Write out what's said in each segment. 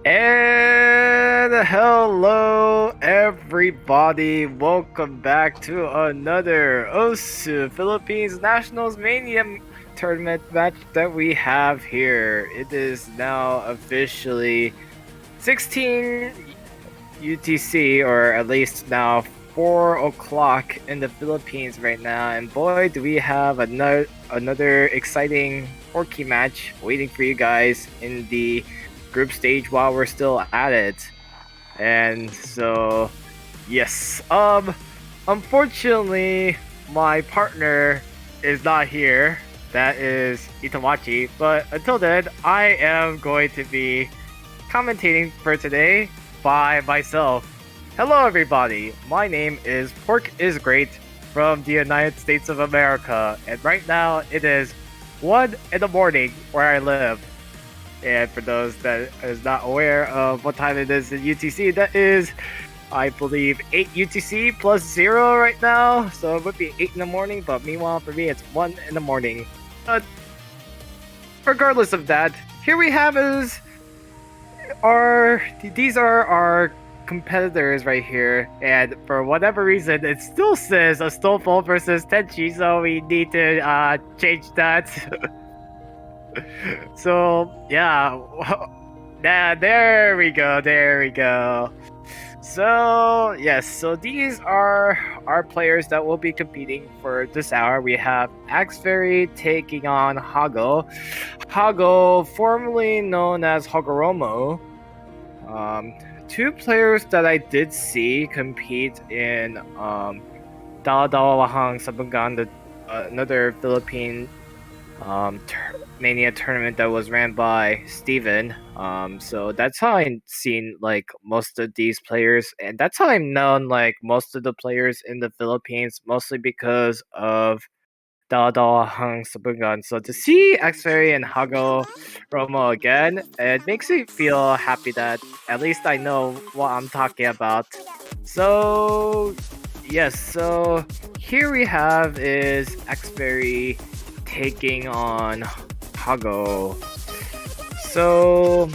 And hello, everybody. Welcome back to another OSU Philippines Nationals Mania tournament match that we have here. It is now officially 16 UTC, or at least now 4 o'clock in the Philippines right now. And boy, do we have another exciting Orky match waiting for you guys in the group stage while we're still at it. And so, yes, unfortunately, my partner is not here. That is Itamachi. But until then, I am going to be commentating for today by myself. Hello, everybody. My name is Pork is Great from the United States of America, and right now it is 1 in the morning where I live. And for those that is not aware of what time it is in UTC, that is, I believe, 8 UTC plus 0 right now. So it would be 8 in the morning, but meanwhile for me it's 1 in the morning. But regardless of that, here we have these are our competitors right here, and for whatever reason it still says Astolfo versus Tenchi, so we need to change that. So yeah, there we go. So yes, so these are our players that will be competing for this hour. We have Axfaerie taking on Hago. Hago, formerly known as Hagoromo. Two players that I did see compete in Dalawahang Sabungan, another Philippine Mania tournament that was ran by Steven. So that's how I've seen like most of these players, and that's how I've known like most of the players in the Philippines, mostly because of Hang Sabungan. So to see Axfaerie and Hago Romo again, it makes me feel happy that at least I know what I'm talking about. So yes, so here we have is Axfaerie taking on Hago. So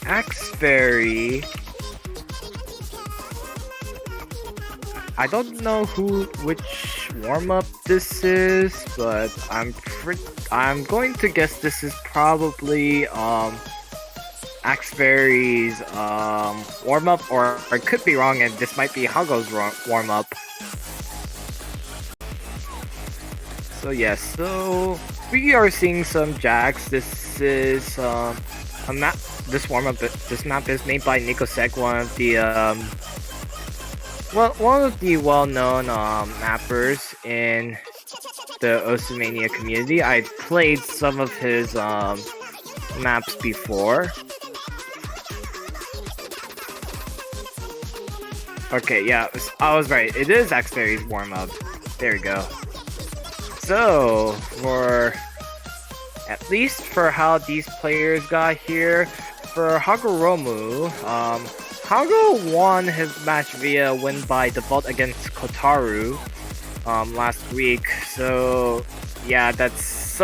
Axfaerie, I don't know which warm up this is, but I'm going to guess this is probably Axfaerie's warm up, or I could be wrong, and this might be Hago's warm up. So yes, so we are seeing some jacks. This is a map. This map is made by Nico Sek, one of the well-known mappers in the Osumania community. I played some of his maps before. Okay, yeah, I was right. It is Axfaerie's warm-up. There we go. So, at least for how these players got here, for Hagoromu, Hago won his match via win by default against Kotaru last week. So yeah, that's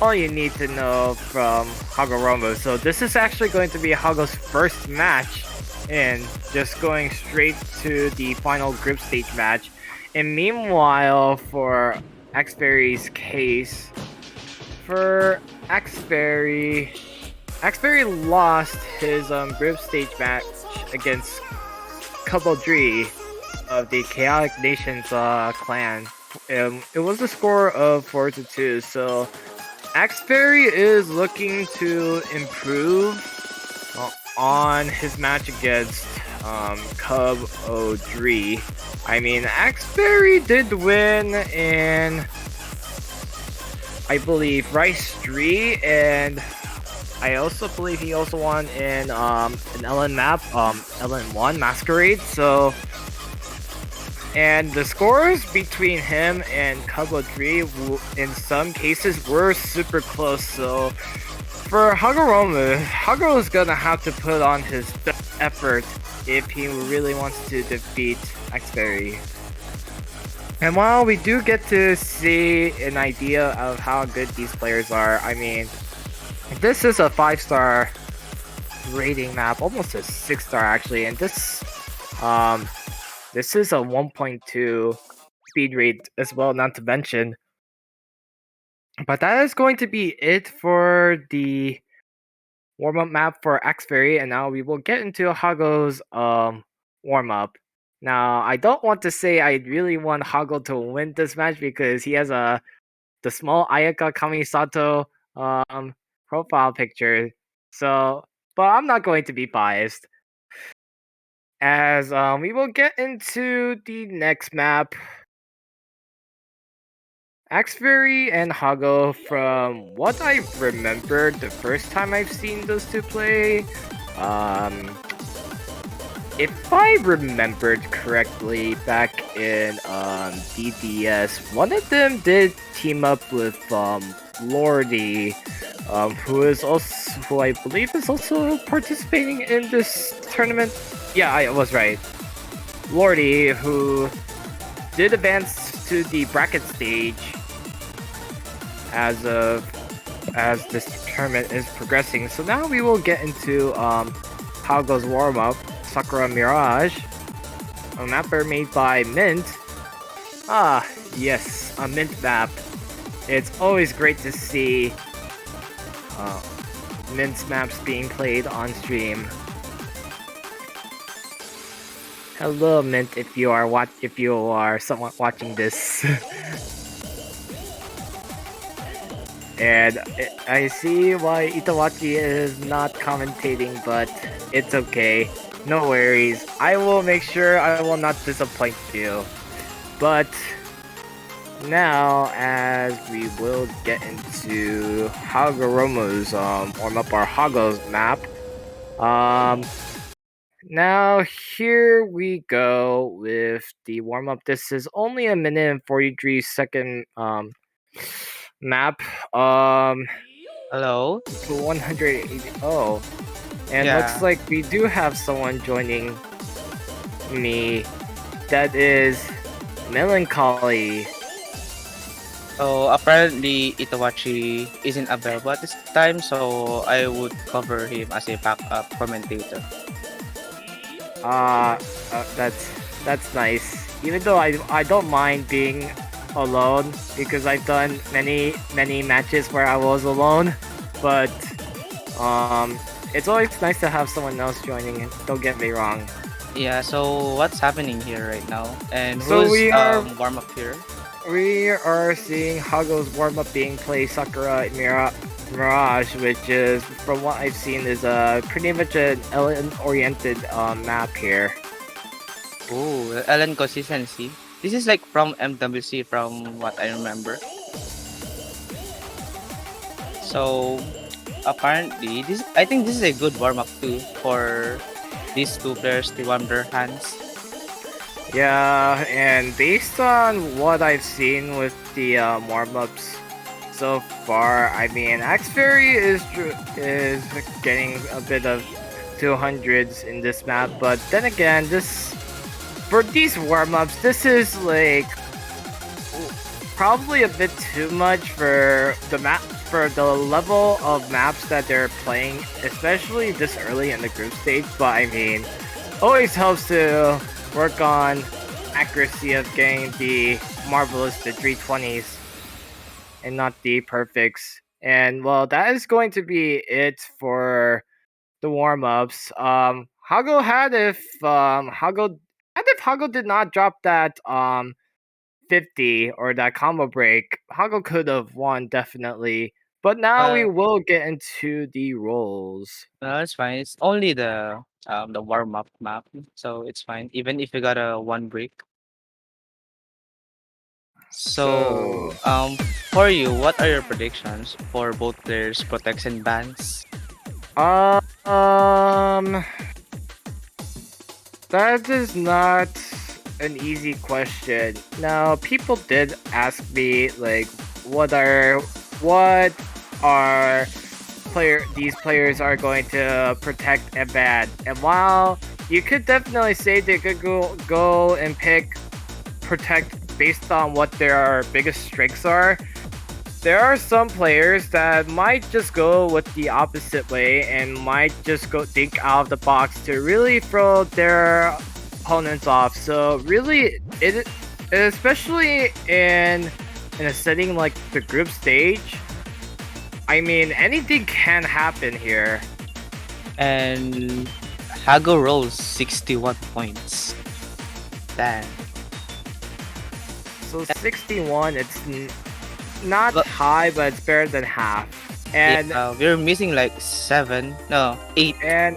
all you need to know from Hagoromu. So this is actually going to be Hago's first match, and just going straight to the final group stage match. And meanwhile, for Axfaerie's case, for Axfaerie lost his group stage match against Kubodri of the Chaotic Nations clan. It was a score of 4-2, so Axfaerie is looking to improve on his match against Cub Odri. I mean, Axfaerie did win in, I believe, Rice 3, and I also believe he also won in an LN map, LN1 Masquerade. So, and the scores between him and Cabo 3 in some cases were super close. So for Hago is gonna have to put on his best effort if he really wants to defeat Axfaerie. And while we do get to see an idea of how good these players are, I mean, this is a 5-star rating map, almost a 6-star actually, and this is a 1.2 speed rate as well, not to mention. But that is going to be it for the warm-up map for Axfaerie, and now we will get into Hago's warm-up. Now, I don't want to say I really want Hago to win this match because he has the small Ayaka Kamisato profile picture. So, but I'm not going to be biased. As we will get into the next map. Axfaerie and Hago, from what I remembered the first time I've seen those two play, if I remembered correctly, back in DDS, one of them did team up with Lordy, who I believe is also participating in this tournament. Yeah, I was right. Lordy, who did advance to the bracket stage as this tournament is progressing. So now we will get into Hago's warm-up, Sakura Mirage, a mapper made by Mint. Ah, yes, a Mint map. It's always great to see Mint's maps being played on stream. Hello, Mint, if you are someone watching this. And I see why Itawachi is not commentating, but it's okay. No worries. I will make sure I will not disappoint you. But now, as we will get into Hagoromo's warm-up, our Hago's map. Now here we go with the warm-up. This is only a minute and 43-second map. Hello? To 180. Oh, and Yeah. looks like we do have someone joining me. That is Melancholy. So apparently Itawachi isn't available at this time, so I would cover him as a backup commentator. That's nice. Even though I don't mind being alone because I've done many matches where I was alone, but it's always nice to have someone else joining. Don't get me wrong. Yeah, so what's happening here right now? And So who's we are- warm up here? We are seeing Hago's warm-up being played Sakura Mirage, which is, from what I've seen, is pretty much an Ellen-oriented map here. Ooh, Ellen consistency. This is like from MWC from what I remember. So apparently I think this is a good warm up too for these two players to warm their hands. Yeah, and based on what I've seen with the warm-ups so far, I mean, Axfaerie is getting a bit of 200s in this map, but then again, for these warm-ups, this is like probably a bit too much for the level of maps that they're playing, especially this early in the group stage. But I mean, always helps to work on accuracy of getting the marvelous, the 320s, and not the perfects. And well, that is going to be it for the warm-ups. Hago had if Hago did not drop that 50 or that combo break, Hago could have won definitely. But now we will get into the roles. It's fine. It's only the warm up map, so it's fine. Even if you got a one break. So for you, what are your predictions for both players' protection bans? That is not an easy question. Now, people did ask me like, what are these players are going to protect and ban. And while you could definitely say they could go and pick protect based on what their biggest strengths are, there are some players that might just go with the opposite way and might just go think out of the box to really throw their opponents off. So really, it especially in a setting like the group stage. I mean, anything can happen here. And Hago rolls 61 points. Damn. So 61, it's not But- high, but it's better than half. And Yeah, we're missing like 8. and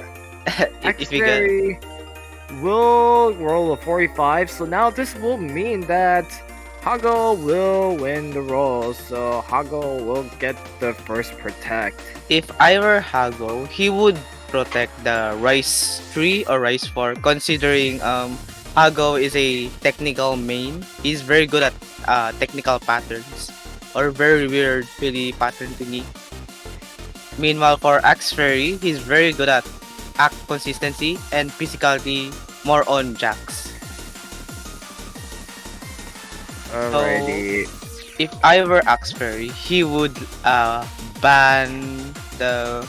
if we get Axfaerie will roll a 45, so now this will mean that Hago will win the roll, so Hago will get the first protect. if I were Hago, he would protect the Rice 3 or Rice 4, considering Hago is a technical main. He's very good at technical patterns or very weird really pattern thingy. Meanwhile, for Axfaerie, he's very good at act consistency and physicality, more on jacks. Alrighty. If I were Axfaerie, he would ban the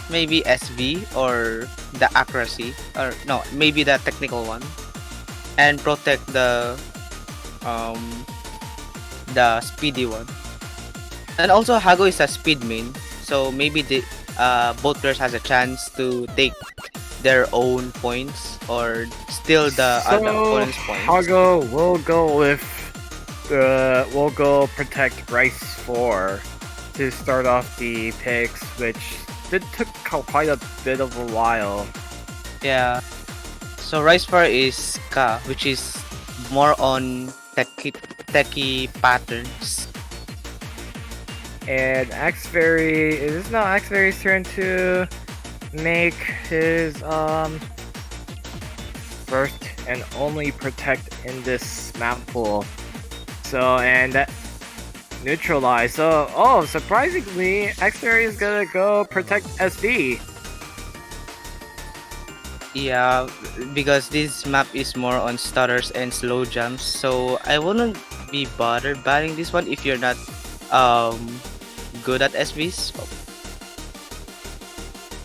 maybe SV or the accuracy, or no, maybe the technical one, and protect the speedy one. And also Hago is a speed main, so maybe the both players has a chance to take their own points or steal the opponent's points. Hago will go with we'll go protect Rice 4 to start off the picks, which did took quite a bit of a while. Yeah. So Rice 4 is Ka, which is more on techie patterns. And Axfaerie, it is now Axfaerie's turn to make his first and only protect in this map pool. So, and that neutralize. So, oh, surprisingly, Axfaerie is gonna go protect SV. Yeah, because this map is more on stutters and slow jumps, so I wouldn't be bothered banning this one if you're not good at SVs.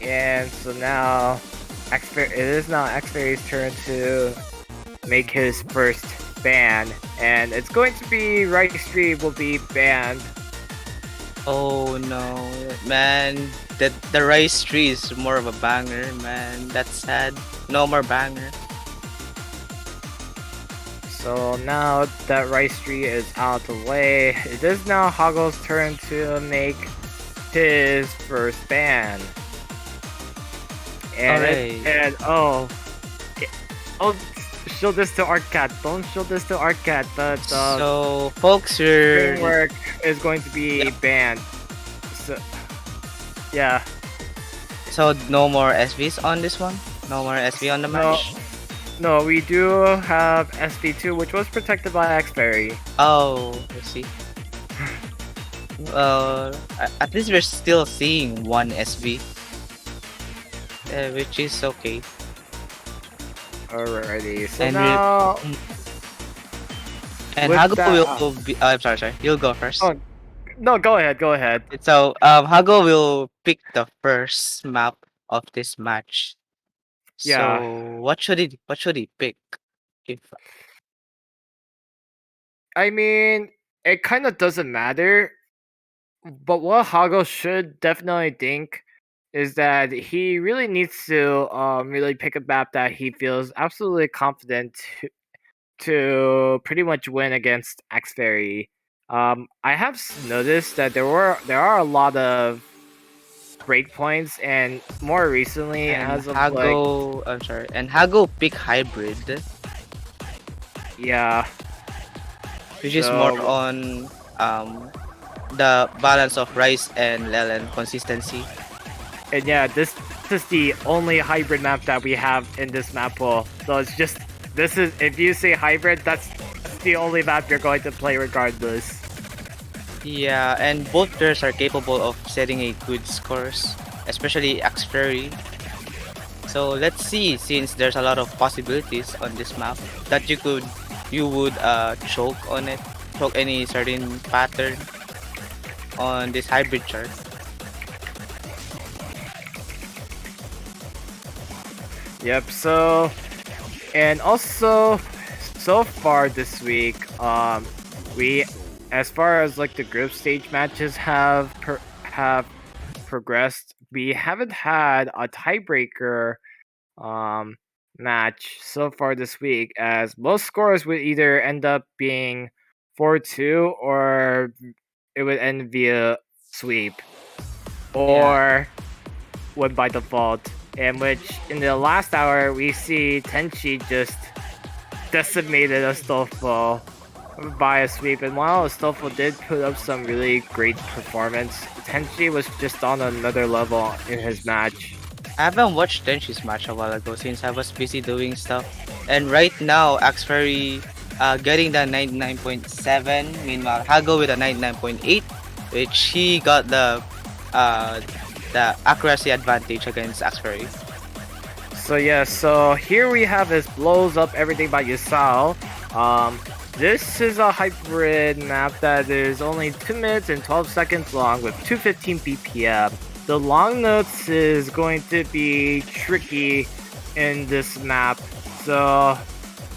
And so now, it is now Axfaerie's turn to make his first ban, and it's going to be Rice 3 will be banned. Oh no, man, the Rice 3 is more of a banger, man. That's sad. No more banger. So now that Rice 3 is out of the way, it is now Hago's turn to make his first ban. And oh, show this to Arcat. Don't show this to Arcat. The So folks, we're framework is going to be banned. So yeah. So no more SVs on this one? No more SV on the match? No, we do have SV2, which was protected by Axfaerie. Oh, I see. At least we're still seeing one SV. Which is okay. Alrighty, so And now... And With Hago that- will be... I'm sorry. You'll go first. Oh, no, go ahead. So, Hago will pick the first map of this match. Yeah. So, what should he pick? If I mean, it kind of doesn't matter, but what Hago should definitely think is that he really needs to really pick a map that he feels absolutely confident to pretty much win against Axfaerie. I have noticed that there are a lot of breakpoints, and more recently, and as of Hago, I'm sorry, and Hago pick hybrid, yeah, which is more So- on the balance of Rice and Lelen consistency. and yeah, this is the only hybrid map that we have in this map pool. So it's just if you say hybrid, that's the only map you're going to play regardless. Yeah, and both players are capable of setting a good scores, especially Axfaerie. So let's see, since there's a lot of possibilities on this map that you would choke on it, choke any certain pattern. on this hybrid chart. Yep. So, and also, so far this week, we, as far as like the group stage matches have progressed, we haven't had a tiebreaker match so far this week, as most scores would either end up being 4-2 or it would end via sweep or win by default. In which, in the last hour, we see Tenchi just decimated Astolfo by a sweep. And while Astolfo did put up some really great performance, Tenchi was just on another level in his match. I haven't watched Denshi's match a while ago since I was busy doing stuff. And right now, Axfaerie getting the 99.7, meanwhile Hago with a 99.8, which he got the accuracy advantage against Axfaerie. So yeah, so here we have this blows up everything by Yusao. This is a hybrid map that is only 2 minutes and 12 seconds long with 215 BPM. The long notes is going to be tricky in this map, so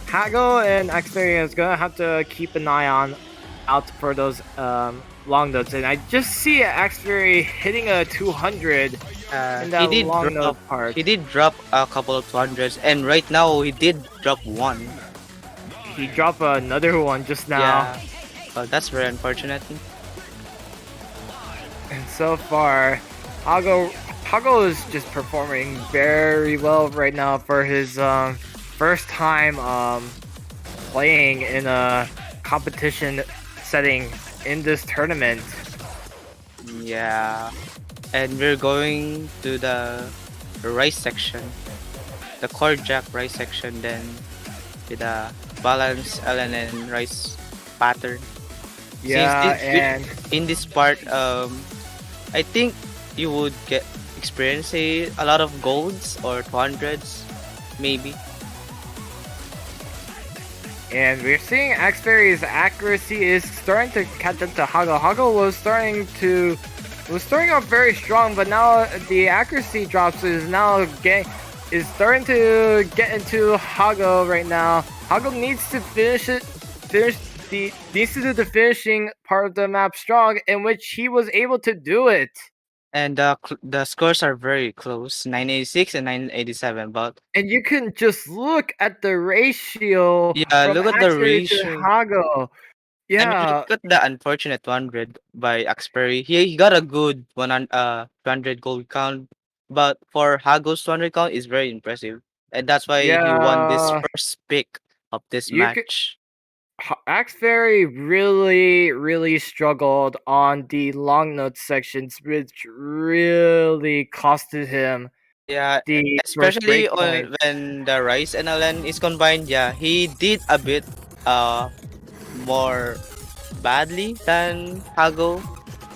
Hago and Axfaerie is gonna have to keep an eye out for those long notes. And I just see Axfaerie hitting a 200 in that long note part. He did drop a couple of 200s, and right now he did drop one. He dropped another one just now. Yeah, well, that's very unfortunate. And so far, Hago is just performing very well right now for his first time playing in a competition setting in this tournament. Yeah, and we're going to the rice section, the core jack rice section, then with the balance LNN rice pattern. Yeah, and in this part, I think you would experience a lot of golds or 200s, maybe. And we're seeing Axfaerie's accuracy is starting to catch up to Hago. Hago was starting off very strong, but now the accuracy drops is starting to get into Hago right now. Hago needs to needs to do the finishing part of the map strong, in which he was able to do it. And the scores are very close, 986 and 987. And you can just look at the ratio. Yeah, from look at the Axfaerie to ratio. Hago. Yeah. And look at the unfortunate 100 by Axfaerie. He got a good 200 gold count, but for Hago's 200 count is very impressive, and that's why he won this first pick of this match. Axfaerie really struggled on the long note sections, which really costed him. Yeah, especially when the rice and LN is combined. Yeah, he did a bit more badly than Hago,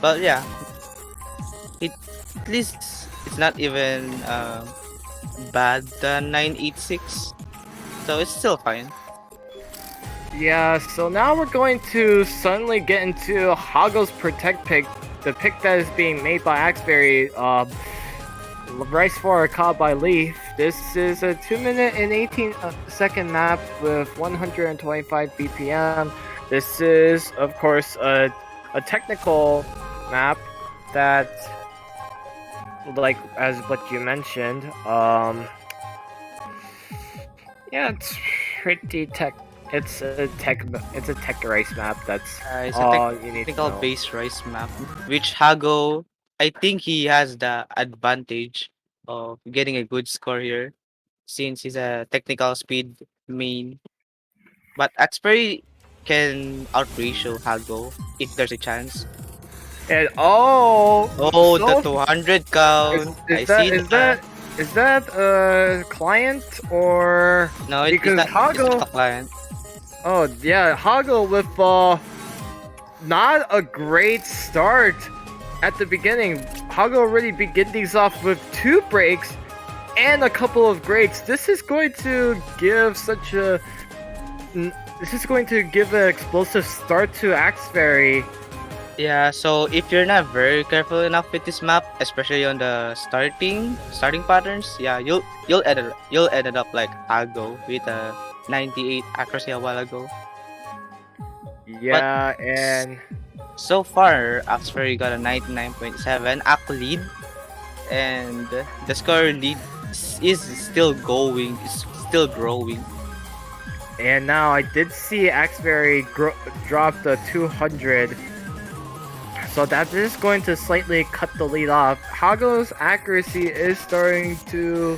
but yeah, at least it's not even bad than 986, so it's still fine. Yeah, so now we're going to suddenly get into Hago's protect pick, the pick that is being made by Axfaerie. Rice 4 caught by Leaf. This is a 2 minute and 18 second map with 125 BPM. This is, of course, a technical map that, like as what you mentioned, yeah, it's pretty tech. It's a tech rice map. That's it's all a you need to technical know. base rice map, which Hago, I think he has the advantage of getting a good score here, since he's a technical speed main. But Axfaerie can outratio Hago if there's a chance. And the 200 count. Is that a client or no? Because it's not Hago, a client. Oh yeah, Hago with not a great start at the beginning. Hago already begin these off with 2 breaks and a couple of greats. This is going to give an explosive start to Axfaerie. Yeah, so if you're not very careful enough with this map, especially on the starting patterns, yeah, you'll ended up like Hago with a 98 accuracy a while ago. But Yeah, and so far, Axfaerie got a 99.7 act lead, and the score lead is still going, is still growing. now I did see Axfaerie drop the 200, so that is going to slightly cut the lead off. Hago's accuracy is starting to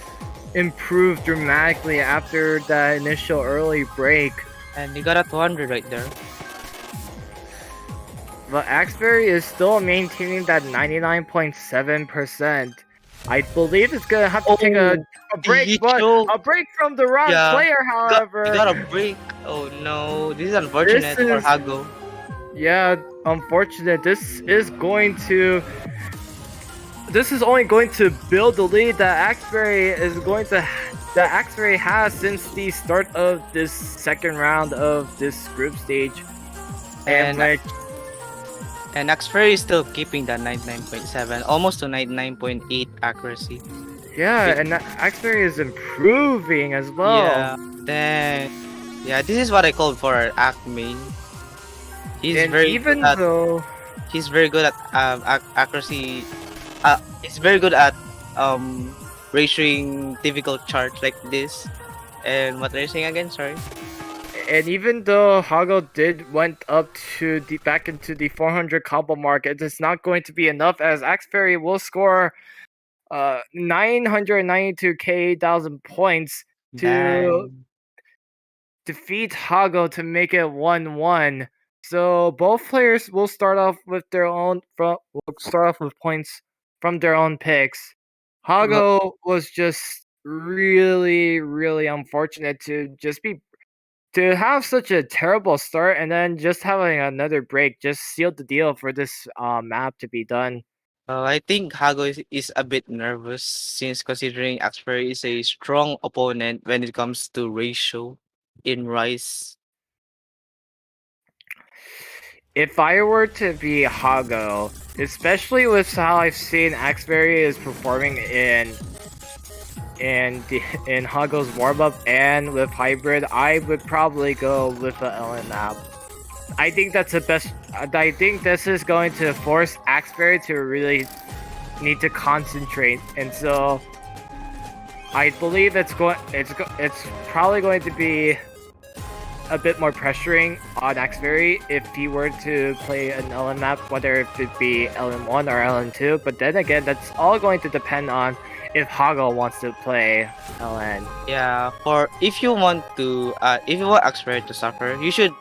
improve dramatically after that initial early break. And you got a 200 right there. But Axberry is still maintaining that 99.7%. I believe it's gonna have to take a break, he but choked. a break from the wrong Yeah, player, You however. got a break. Oh no, this is unfortunate for is- Hago. Yeah, unfortunate. This is only going to build the lead that Axberry has since the start of this second round of this group stage. And like, And Axfaerie is still keeping that 99.7, almost to 99.8 accuracy. yeah, and Axberry is improving as well. Yeah, then this is what I called for our act main. He's And very even good at, though he's very good at accuracy. He's very good at ratioing difficult charts like this. And what are you saying again? Sorry. And even though Hago went up to back into the 400 combo mark, it is not going to be enough as Axberry will score 992,000 points to Dang. defeat Hago to make it 1-1. So both players will start off with points from their own picks. Hago was just really, really unfortunate to have such a terrible start and then just having another break just sealed the deal for this map to be done. I think Hago is a bit nervous since considering Axfaerie is a strong opponent when it comes to ratio in Rise. If I were to be Hago, especially with how I've seen Axberry is performing in Hago's warm up and with hybrid, I would probably go with the LN map. I think that's the best. I think this is going to force Axberry to really need to concentrate, and so I believe it's probably going to be a bit more pressuring on Axberry if he were to play an LN map, whether it be LN1 or LN2. But then again, that's all going to depend on if Hago wants to play LN. Yeah, if you want Axfaerie to suffer, you should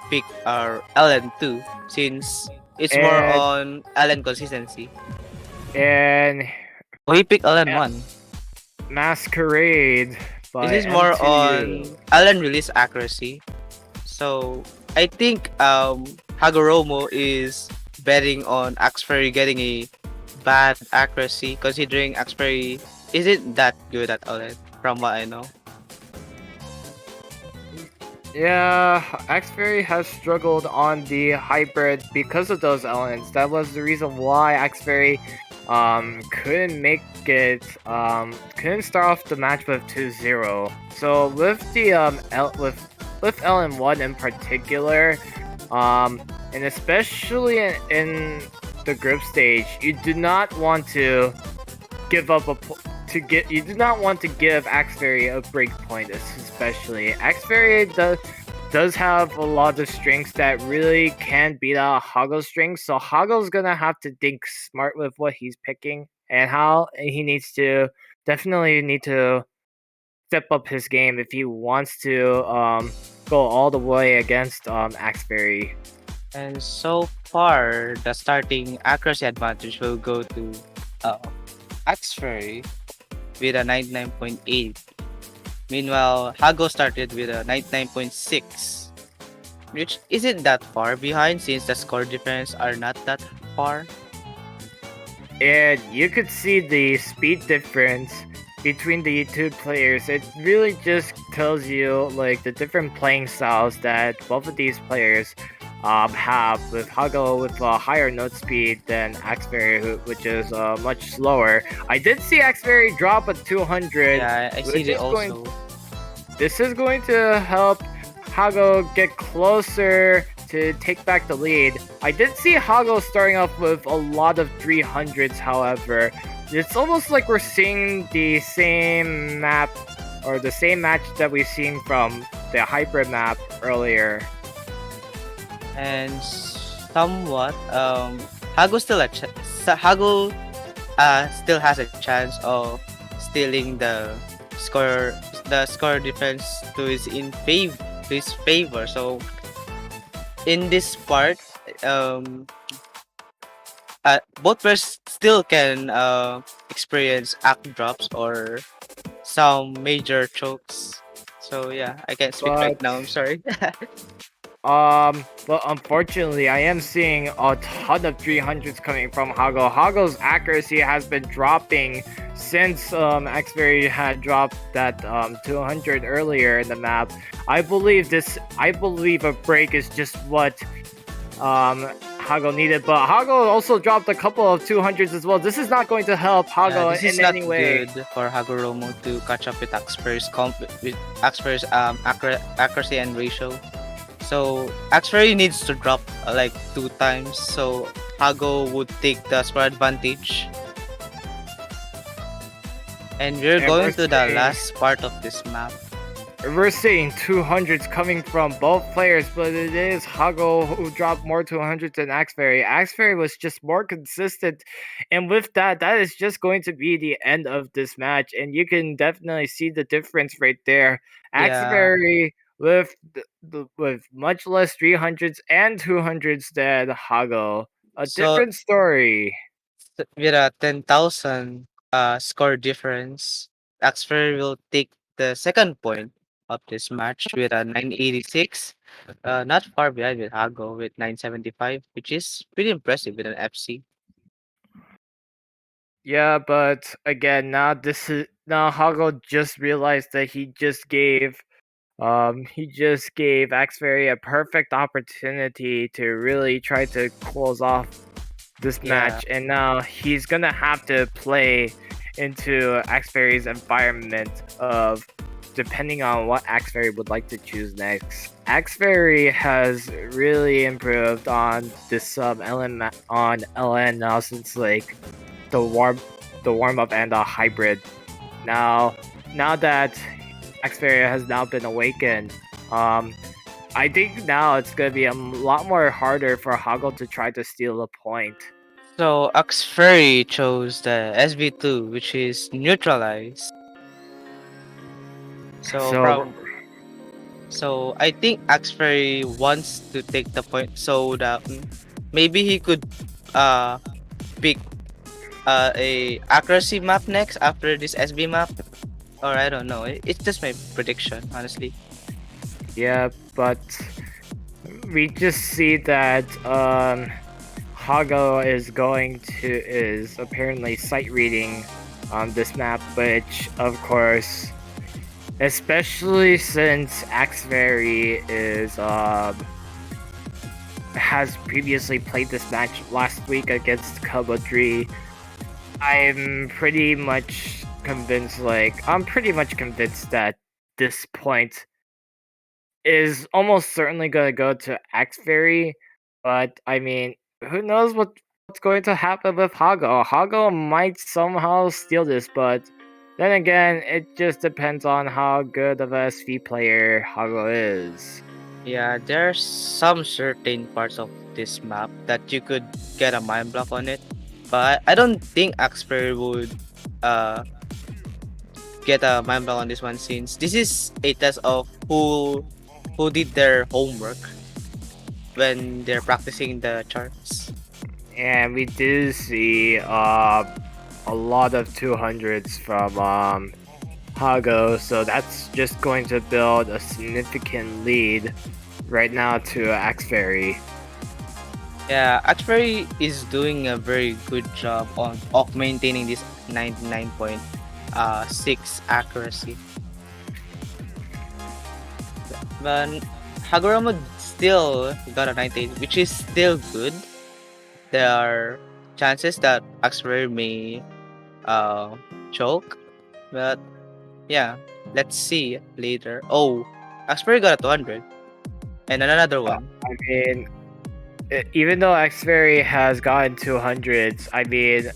pick our LN2 since it's more on LN consistency. And he picked LN1. Masquerade. This is more on LN release accuracy. So I think Hagoromo is betting on Axfaerie getting a bad accuracy, considering Axfaerie isn't that good at LN from what I know. Yeah, Axberry has struggled on the hybrid because of those elements. That was the reason why Axberry couldn't make it, couldn't start off the match with 2-0. So with the with LN1 in particular, and especially in the group stage, you do not want to give up you do not want to give Axberry a break point, especially. Axberry does have a lot of strengths that really can beat out Hago's strengths, so Hago's gonna have to think smart with what he's picking and how he definitely need to step up his game if he wants to go all the way against Axberry. And so far, the starting accuracy advantage will go to Axfaerie with a 99.8. Meanwhile, Hago started with a 99.6, which isn't that far behind since the score difference are not that far. And you could see the speed difference between the two players. It really just tells you like the different playing styles that both of these players have, with Hago with a higher note speed than Axfaerie, which is much slower. I did see Axfaerie drop a 200, Yeah, I see which it is going. also. This is going to help Hago get closer to take back the lead. I did see Hago starting off with a lot of 300s, however. It's almost like we're seeing the same map or the same match that we've seen from the hybrid map earlier. And somewhat, Hago still Hago still has a chance of stealing the score difference to his favor. So in this part, both players still can experience act drops or some major chokes. So yeah, I can't speak right But now. I'm sorry. but unfortunately, I am seeing a ton of 300s coming from Hago. Hago's accuracy has been dropping since Xberry had dropped that 200 earlier in the map. I believe a break is just what Hago needed, but Hago also dropped a couple of 200s as well. This is not going to help Yeah, Hago this is in not any way. good for Hagoromo to catch up with Axfaerie's accuracy and ratio. So Axfaerie needs to drop like 2 times, so Hago would take the score advantage. And we're And going to the last part of this map. we're seeing 200s coming from both players, but it is Hago who dropped more 200s than Axfaerie. Axfaerie was just more consistent, and with that, that is just going to be the end of this match, and you can definitely see the difference right there. Yeah. Axfaerie with with much less 300s and 200s than Hago. A So different story. with a 10,000 score difference, Axfaerie will take the second point of this match with a 986. Not far behind with Hago with 975, which is pretty impressive with an FC. Yeah, but again, now Hago just realized that he just gave Axfaerie a perfect opportunity to really try to close off this Yeah. match, and now he's gonna have to play into Axfaerie's environment of depending on what Axfaerie would like to choose next. Axfaerie has really improved on this on LN now since like the warm up and the hybrid. Now now that Xperia has now been awakened, I think now it's gonna be a lot more harder for Hoggle to try to steal a point. So Axfaerie chose the SB2, which is neutralized. So So so I think Axfaerie wants to take the point so that maybe he could uh pick a accuracy map next after this SB map, or I don't know. It's just my prediction, honestly. yeah, but we just see that Hago is apparently sight reading on this map, which of course, especially since Axfaerie is has previously played this match last week against Kobo 3, I'm pretty much convinced that this point is almost certainly gonna go to Axfaerie, but I mean, who knows what's going to happen with Hago? Hago might somehow steal this, but then again, it just depends on how good of a SV player Hago is. Yeah, there's some certain parts of this map that you could get a mind block on it, but I don't think Axfaerie would uh get a mind block on this one, since this is a test of who did their homework when they're practicing the charts. And we do see a lot of 200s from Hago, so that's just going to build a significant lead right now to Axfaerie. Yeah, Axfaerie is doing a very good job of maintaining this 99.6 accuracy. But Hagoromo still got a 98, which is still good. There are chances that Axfaerie may choke, but yeah, let's see later. Oh, Axfaerie got a 200 and another one. I mean, even though Xberry has gotten 200s, I mean,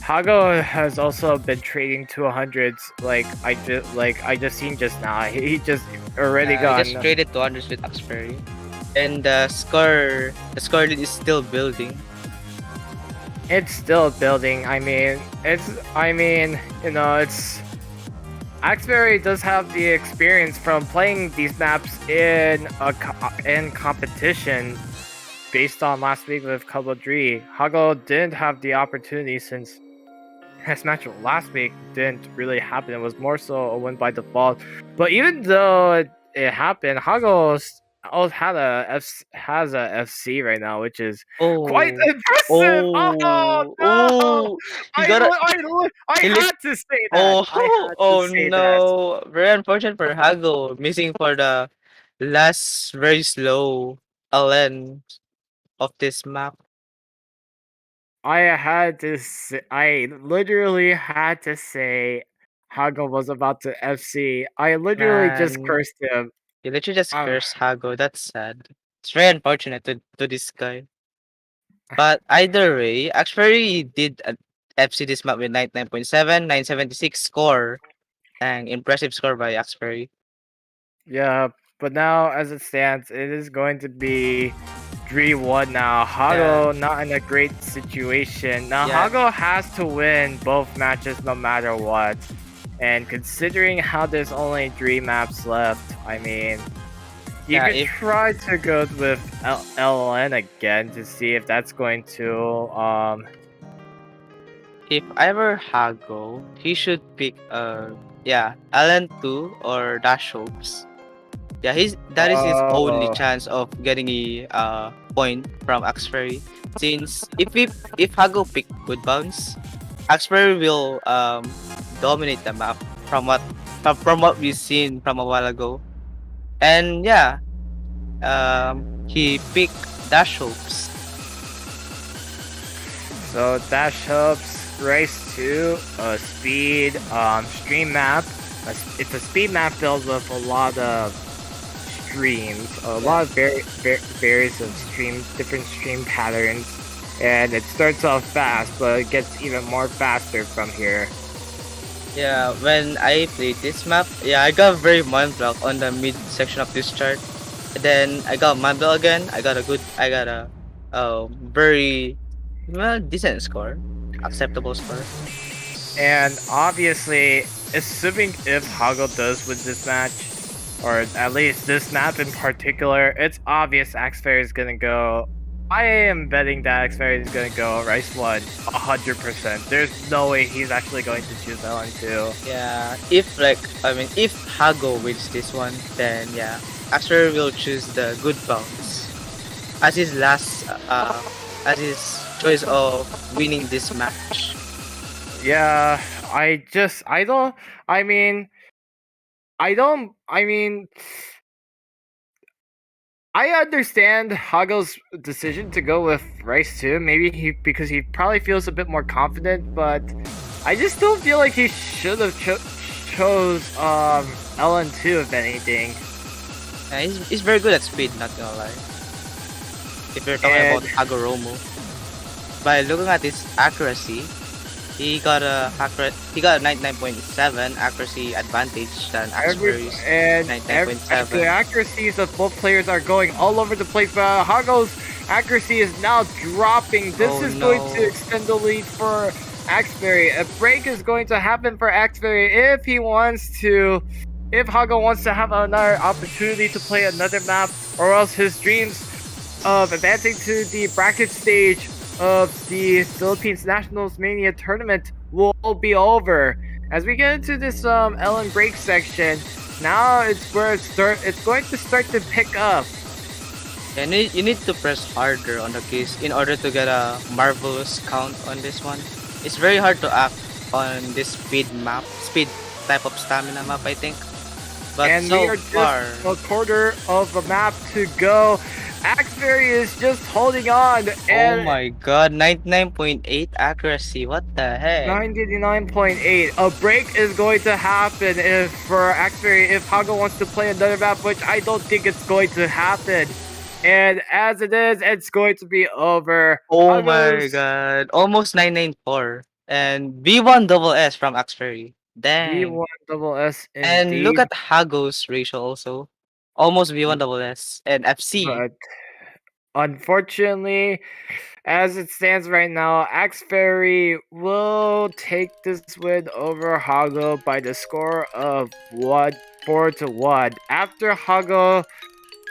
Hago has also been trading 200s. I just seen just now. He just already I gone. just traded 200s with Axfaerie, and the score lead is still building. It's still building. I mean, you know, it's Axberry does have the experience from playing these maps in competition. Based on last week with Couple Dree, Hago didn't have the opportunity since his match last week didn't really happen. It was more so a win by default. But even though it happened, Hago has a FC right now, which is quite Oh, impressive. Oh oh, no! oh! He got a I he lit. had to say that. Oh, I had to oh say that. no! Very unfortunate for Hago, missing for the last very slow LN of this map. I literally had to say Hago was about to FC. I literally just Man, cursed him. you literally just Uh, cursed Hago. That's sad. It's very unfortunate to this guy. But either way, actually did an FC this map with 99.7, 976 score. Ang impressive score by Axfaerie. yeah, but now as it stands, it is going to be 3-1 now. Yeah, Hago not in a great situation. Now yeah, Hago has to win both matches no matter what. And considering how there's only 3 maps left, I mean, you yeah. could try to go with LN again to see if that's going to If I were Hago, he should pick yeah, LN2 or Dash Hopes. Yeah, that is his only oh chance of getting a point from Axfaerie. Since if Hago pick good bounce, Axfaerie will dominate the map from what we've seen from a while ago. And yeah, he picked Dash Hopes. so Dash helps race to a speed stream map. It's a speed map filled with a lot of streams, a lot of various of different stream patterns, and it starts off fast, but it gets even more faster from here. Yeah, when I played this map, yeah, I got very mind block on the mid section of this chart. And then I got mind block again. I got a very decent score, acceptable score. And obviously, assuming if Hago does win this match, or at least this map in particular, it's obvious Axfaerie is gonna go. I am betting that Axfaerie is gonna go Rice 1 100%. There's no way he's actually going to choose LN2. Yeah, if Hago wins this one, then yeah, Axfaerie will choose the good bounce as his last as his choice of winning this match. Yeah, I don't, I mean, I don't, I mean, I understand Hago's decision to go with Rice too. Maybe because he probably feels a bit more confident, but I just still feel like he should have chose LN2 if anything. Yeah, he's very good at speed, not gonna lie. If you're talking about Hagoromo. By looking at his accuracy, he got a 99.7 accuracy advantage than Axfaerie's And 99.7. the accuracies of both players are going all over the place, but Hago's accuracy is now dropping. This Oh, is going no. to extend the lead for Axfaerie. A break is going to happen for Axfaerie if he wants to. If Hago wants to have another opportunity to play another map, or else his dreams of advancing to the bracket stage of the Philippines Nationals Mania tournament will be over. As we get into this Ellen break section, now it's where it's going to start to pick up. And you need to press harder on the keys in order to get a marvelous count on this one. It's very hard to act on this speed type of stamina map, I think. But and we so are far, just a quarter of a map to go. Axfaerie is just holding on, oh and my god, 99.8 accuracy. What the heck? 99.8. A break is going to happen if for Axfaerie if Hago wants to play another map, which I don't think it's going to happen. And as it is, it's going to be over. Oh my Hago's god, almost 994. And V1 double S from Axfaerie. Dang. V1 double S And look indeed, at Hago's ratio also. Almost V1 double S. And FC. but unfortunately, as it stands right now, Axfaerie will take this win over Hago by the score of 4-1. After Hago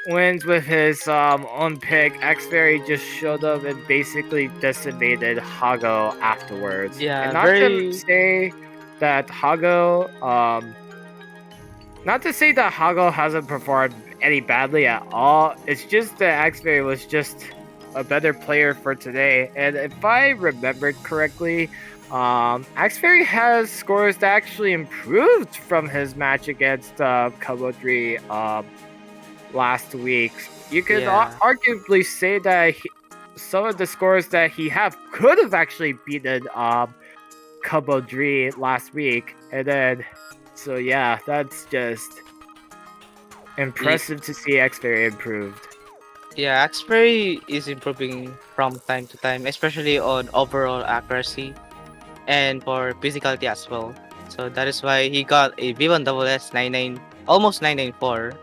wins with his own pick, Axfaerie just showed up and basically decimated Hago afterwards. And Yeah, not to very. say that Hago not to say that Hago hasn't performed any badly at all. It's just that Axfaerie was just a better player for today. And if I remembered correctly, Axfaerie has scores that actually improved from his match against Kobo 3 last week. You could Yeah. arguably say that some of the scores that he have could have actually beaten Kobo 3 last week. And then, so yeah, that's just impressive to see Xberry improved. Yeah, Axfaerie is improving from time to time, especially on overall accuracy and for physicality as well. So that is why he got a V1 double S 99, almost 994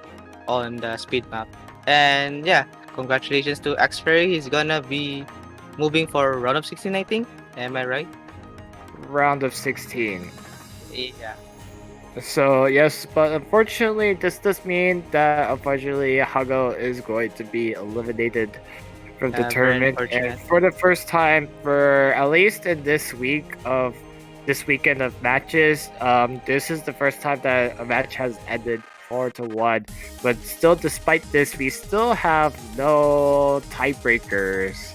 on the speed map. And yeah, congratulations to Axfaerie. He's gonna be moving for round of 16, I think. Am I right? Round of 16. Yeah. So yes, but unfortunately, this does mean that unfortunately Hago is going to be eliminated from the Very tournament, and unfortunate. for the first time, for at least in this weekend of matches, this is the first time that a match has ended 4-1. But still, despite this, we still have no tiebreakers.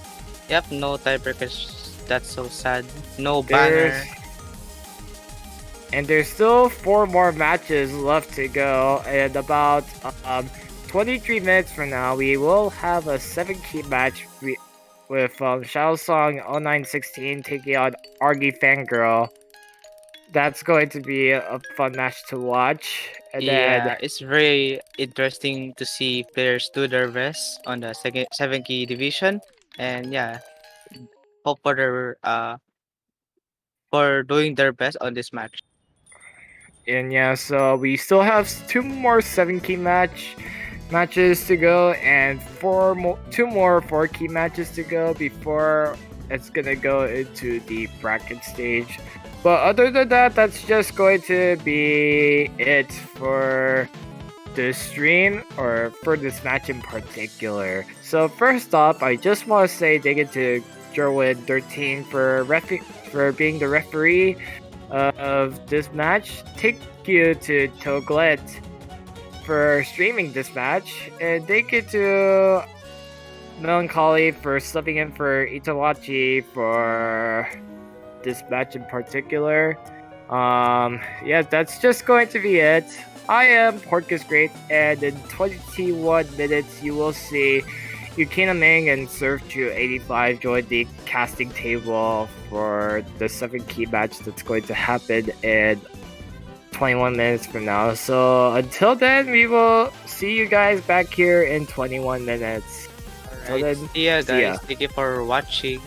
Yep, no tiebreakers. That's so sad. No There's banner. And there's still 4 more matches left to go, and about 23 minutes from now, we will have a 7-key match with Shadow Song 0916 taking on Argy Fangirl. That's going to be a fun match to watch. And then, Yeah, it's very interesting to see players do their best on the second 7 key division. And yeah, hope for doing their best on this match. and yeah, so we still have 2 more 7-key matches to go, and 2 more 4-key matches to go before it's gonna go into the bracket stage. But other than that, that's just going to be it for the stream, or for this match in particular. So first off, I just want to say thank you to Jerwin13 for being the referee of this match. Thank you to Toglet for streaming this match, and thank you to Melancholy for subbing in for Itawachi for this match in particular. Yeah, that's just going to be it. I am Pork is Great, and in 21 minutes you will see Yukina Ming and Surf285 join the casting table for the 7-key match that's going to happen in 21 minutes from now. So until then, we will see you guys back here in 21 minutes. Until Alright, then, see ya see ya. guys. Thank you for watching.